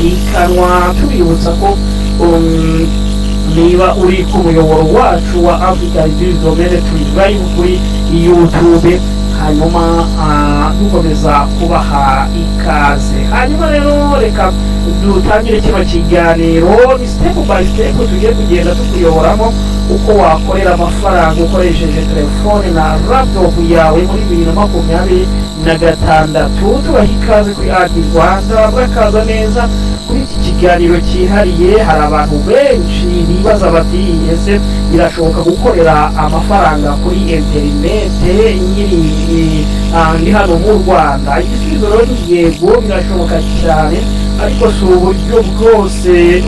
ihiganwa tubibutsa ko niba uri ku muyoboro wacu wa Africa Digital Domain turi live kuri YouTube, hanyuma dukomeza kubaha ikaze. Hanyuma rero reka dutangire kino kiganiro, ni step by step tugiye kugenda tukuyoboramo uko wakorera amafaranga ukoresheje telefone na laptop yawe muri 2026. Tubaha ikaze kuri Adi Rwanda, bakaza neza kuri iki kiganiro cyihariye. Hari abantu benshi bibaza bati ese birashoboka gukorera amafaranga kuri interinete ndi hano mu Rwanda? Igisubizo rero ni yego, birashoboka cyane, ariko si uburyo bwose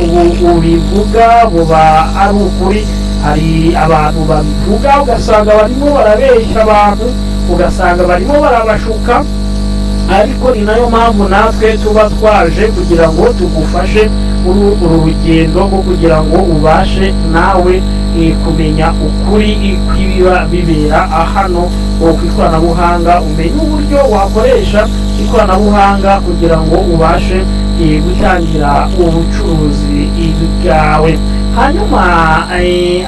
ubivuga buba ari ukuri. Hari abantu babivuga ugasanga barimo barabeshya abantu, ugasanga barimo barabashuka, ariko ni nayo mpamvu natwe tuba twaje kugira ngo tugufashe muri uru rugendo rwo kugira ngo ubashe nawe kumenya ukuri kw'ibiba bibera hano ku ikoranabuhanga, umenye uburyo wakoresha ikoranabuhanga kugira ngo ubashe gutangira ubucuruzi bwawe. Hanyuma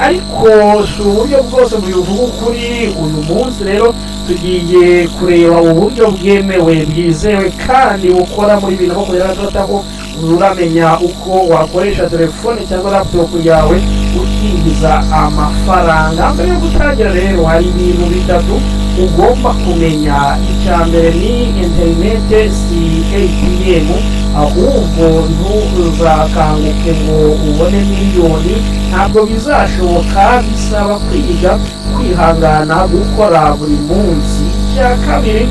ariko si uburyo bwose bubivuga ukuri. Uyu munsi rero tugiye kureba uburyo bwemewe bwizewe kandi bukora muri 2026 aho uramenya uko wakoresha telefone cyangwa laptop yawe ukinjiza amafaranga. Mbere yo gutangira rero hari ibintu bitatu ugomba kumenya. Icya mbere ni interinete si ATM, ahubwo ntuzakanguke ngo ubone miliyoni, ntabwo bizashoboka, bisaba kwiga, kwihangana, gukora buri munsi. Icya kabiri,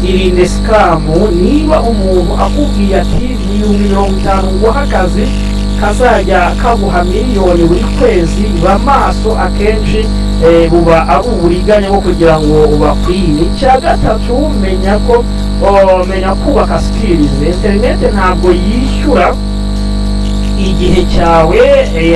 irinde sikamu. Niba umuntu akubwiye ati 50 nguha akazi kazajya kaguha miliyoni buri kwezi, bamaso akenshi buba ari uburiganya bwo kugira ngo ubakwiye. Icya gatatu, menya kubaka skills. Interinete ntabwo yishyura igihe cyawe,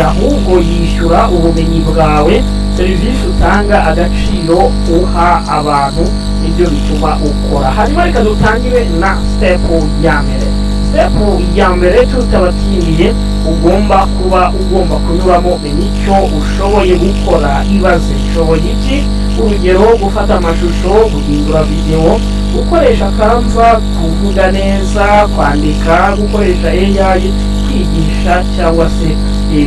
ahubwo yishyura ubumenyi bwawe, serivisi utanga, agaciro uha abantu, nibyo bituma ukora. Hanyuma reka dutangire na step ya mbere. Step ya mbere tutabatimiye, ugomba kunyuramo icyo ushoboye gukora. Ibaze ushoboye iki? Urugero, gufata amashusho, guhindura video, gukoresha Canva, kuvuga neza, kwandika, gukoresha AI, kwigisha cyangwa se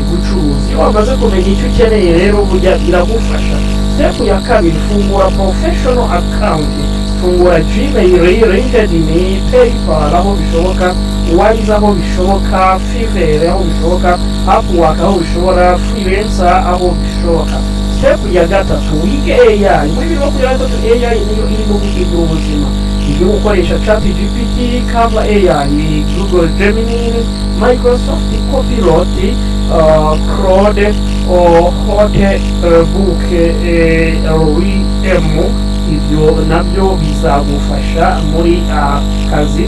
gucuruza. Iyo wamaze kumenya icyo ukeneye rero burya biragufasha. Step ya kabiri, fungura professional account. Fungura Gmail, LinkedIn, PayPal aho bishoboka, Wise aho bishoboka, Fiverr aho bishoboka, Upwork aho bishobora, Freelancer aho bishoboka. Step ya gatatu, wige AI. Muri 2023 AI niyo irimo guhindura ubuzima. Iyo ukoresha ChatGPT, Canva AI, Google Gemini, Microsoft Copilot, Claude, Hotebook, ibyo nabyo bizagufasha muri kazi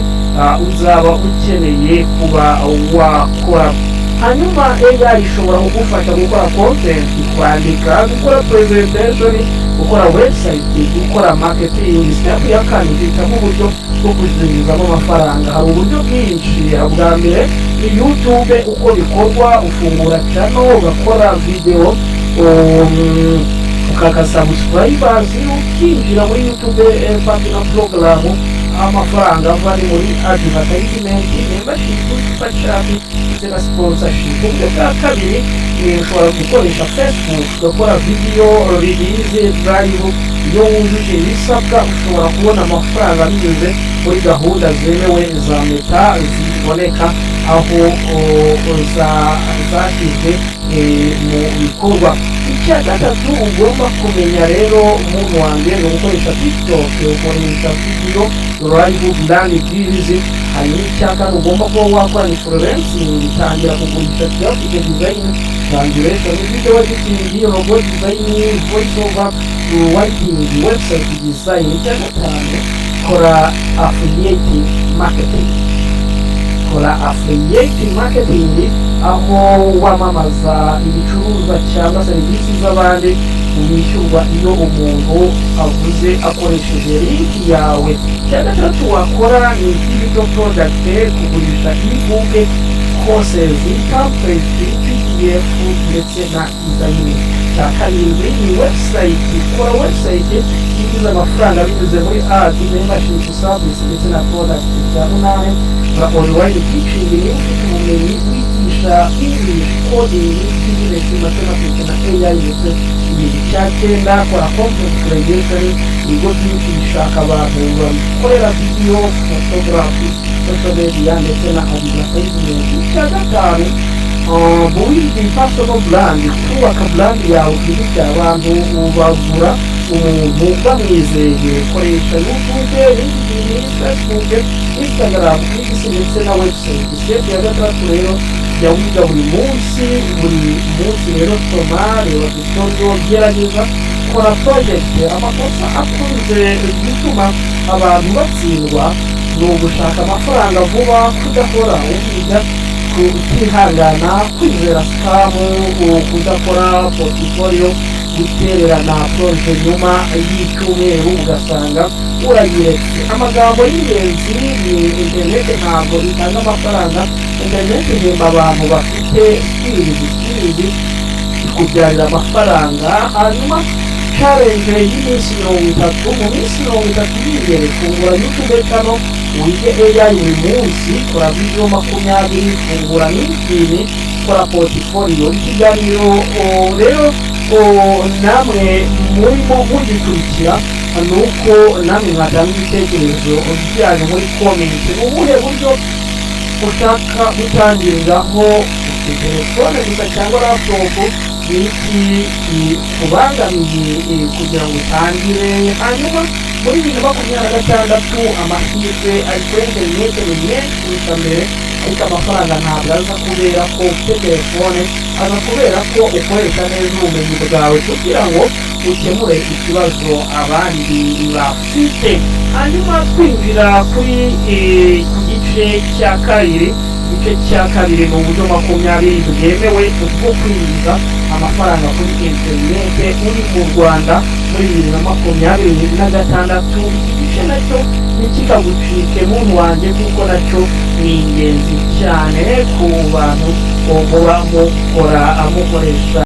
uzaba ukeneye kuba wakora. Hanyuma AI ishobora kugufasha gukora content, kwandika, gukora presentation, gukora website, gukora marketing. Step ya kane, hitamo uburyo bwo kuzinjizamo amafaranga. Hari uburyo bwinshi. Bwa mbere ni YouTube, uko bikorwa, ufungura channel, ugakora video, ukakasubscribers, ukinjira muri YouTube partner program, amafaranga ava muri advertisement, membership, superchat ndetse na sponsorship. Uburyo bwa kabiri ni ushobora gukoresha Facebook, ugakora video release live. Iyo wujuje ibisabwa ushobora kubona amafaranga binyuze muri gahunda zemewe za Meta ziboneka aho zashyizwe mu bikorwa. Icya gatatu ugomba kumenya rero umuntu wanjye ni gukoresha TikTok, ukoresha video live brand deals. Hanyuma icya kane ugomba kuba wakora influencing, utangira kugurisha graphic design, translation, video editing, logo design, voice over, writing, website design. Icya gatanu, kora affiliate marketing. Affiliate marketing aho wamamaza ibicuruzwa cyangwa serivisi z'abandi, wishyurwa iyo umuntu avuze akoresheje link yawe. Icya gatatu wakora ni digital product, kugurisha e-book, courses template PDF ndetse na design. Cya karindwi ni website. Kora website yinjiza amafaranga binyuze muri ads, membership service ndetse na product. Cya munani na online teaching, ni ufite ubumenyi wigisha English, coding, business, mathematics na AI ndetse ibintu. Cya cyenda kora content creation, ibigo byinshi bishaka abantu bakorera video, photography, social media ndetse na advertisement. Cya gatanu build personal brand, kubaka brand yawe ufite abantu ubagura umuntu bamwizeye. Koresha YouTube, LinkedIn, Facebook, Instagram, X ndetse na website. Step ya gatatu rero jya wiga buri munsi rero soma, reba tutorial, gerageza kora project. Amakosa akunze gutuma abantu batsindwa ni ugushaka amafaranga vuba, kudakora ubiga, kwihangana, kwizera skamu, kudakora portfolio, gutererana proje nyuma y'icyumweru ugasanga urayiretse. Amagambo y'ingenzi ni internet ntabwo itanga amafaranga. Internet ihemba abantu bafite skills ikubyarira amafaranga. Hanyuma challenge y'iminsi 30, mu minsi 30 y'imbere fungura YouTube channel, wige AI buri munsi, kora video 20, fungura LinkedIn, kora portfolio. Ikiganiro rero namwe murimo mugikurikira nuko namwe mwatanga ibitekerezo byanyu muri comment. Ubuhe buryo ushaka gutangiriraho telefone gusa cyangwa laptop, niki kubangamiye kugira ngo utangire? Hanyuma muri 2026 amahirwe ari kuri internet ni menshi kurusha mbere, ariko amafaranga ntabwo aza kubera ko ufite telefone, aza kubera ko ukoresha neza ubumenyi bwawe kugira ngo ukemure ikibazo abandi bafite. Hanyuma twinjira kuri ku gice cya kabiri. Igice cya kabiri ni uburyo 20 bwemewe bwo kwinjiza amafaranga kuri internet uri mu Rwanda muri 2026. Igice nacyo ntikikagucike muntu wanjye, kuko nacyo ni ingenzi cyane ku bantu muba mukora mukoresha